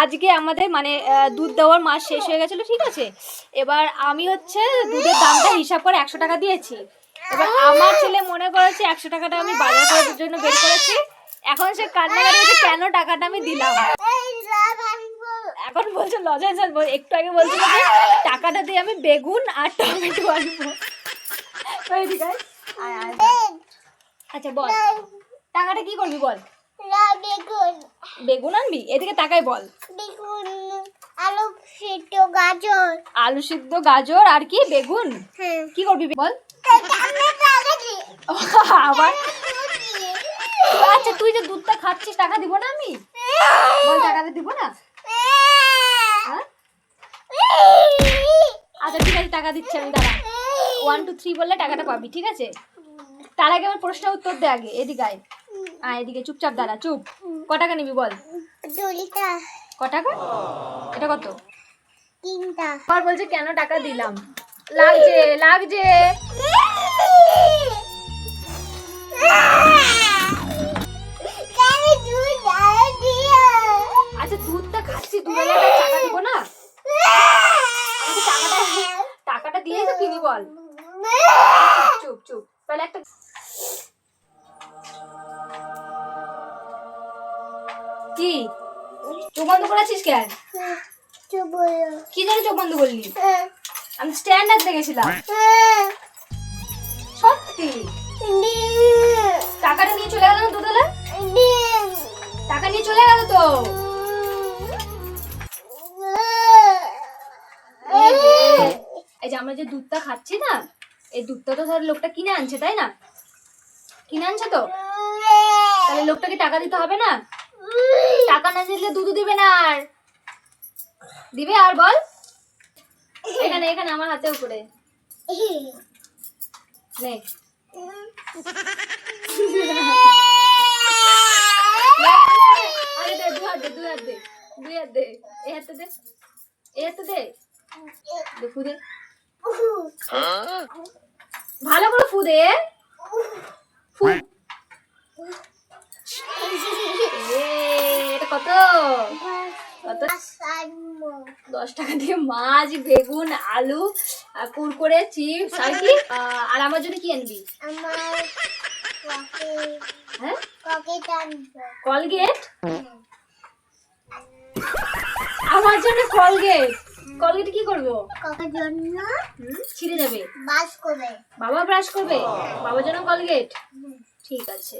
আজকে আমাদের মানে দুধ দেওয়ার মাস শেষ হয়ে গেছিলো, ঠিক আছে। এবার আমি হচ্ছে দুধের দামটা হিসাব করে 100 টাকা দিয়েছি। এবার আমার ছেলে মনে করেছে 100 টাকাটা আমি বাজার করার জন্য বের করেছি। এখন সে কান্নাকাটি হচ্ছে কেন টাকাটা আমি দিলাম। এখন বলছে লজেন্স আনবো, একটু আগে বলছিল যে টাকাটা দিয়ে আমি বেগুন আর টমেটো আনবো। আচ্ছা বল টাকাটা কি করবি বল। বেগুন আনবি, এদিকে তাকাই বল। আলু সিদ্ধ গাজর আর কি বেগুন, কি করবি বল। আবার আচ্ছা তুই যে দুধটা খাচ্ছিস টাকা দিব না আমি, বল টাকাটা দিব না। আচ্ছা ঠিক আছে টাকা দিচ্ছি আমি, দাঁড়া 1 2 3 বললে টাকাটা পাবি, ঠিক আছে। তার আগে আমার প্রশ্নের উত্তর দে আগে, এদিকে আয়। এদিকে চুপচাপ দাঁড়া, চুপ। ক টাকা নিবি বল। ক টাকা, এটা কত? 3 টাকা। আর বলছে কেন টাকা দিলাম, লাগছে লাগছে। আচ্ছা দুধটা খাচ্ছি, দুধের টাকা দিব না। টাকাটা দিয়ে তো কিনি বল। চুপ চুপ তাহলে একটা কি চোখ বন্ধ করেছিস কেন? কি জানি চোখ বন্ধ করলি? আমি স্ট্যান্ডার্ড দেখেছিলাম সত্যি। টাকাটা নিয়ে চলে গেল না দুধেলা, টাকা নিয়ে চলে গেল তো। এই যে আমরা যে দুধটা খাচ্ছি না, এই দুধটা তো ধর লোকটা কিনে আনছে, তাই না? কিনে আনছে তো, তাহলে লোকটাকে টাকা দিতে হবে না? টাকা না দিলে দুধ দিবে না। আর দিবে আর বল। এখানে এখানে আমার হাতে উপরে নে। আরে দে, দুই হাত দে, দুই হাত দে, দুই হাত দে, এই হাতে দে, এই হাতে দে, ফু দে ভালো করে, ফু দে, ফু। এটা কত কত? 10 টাকা দিয়ে মাছ, বেগুন, আলু, কুরকুরে, চিপস আর কি। আর আমার জন্য কি আনবি? হ্যাঁ কলগেট। আমার জন্য কলগেট। কলগেট কি করবো? ছিঁড়ে যাবে, বাবা ব্রাশ করবে, বাবার জন্য কলগেট। ঠিক আছে।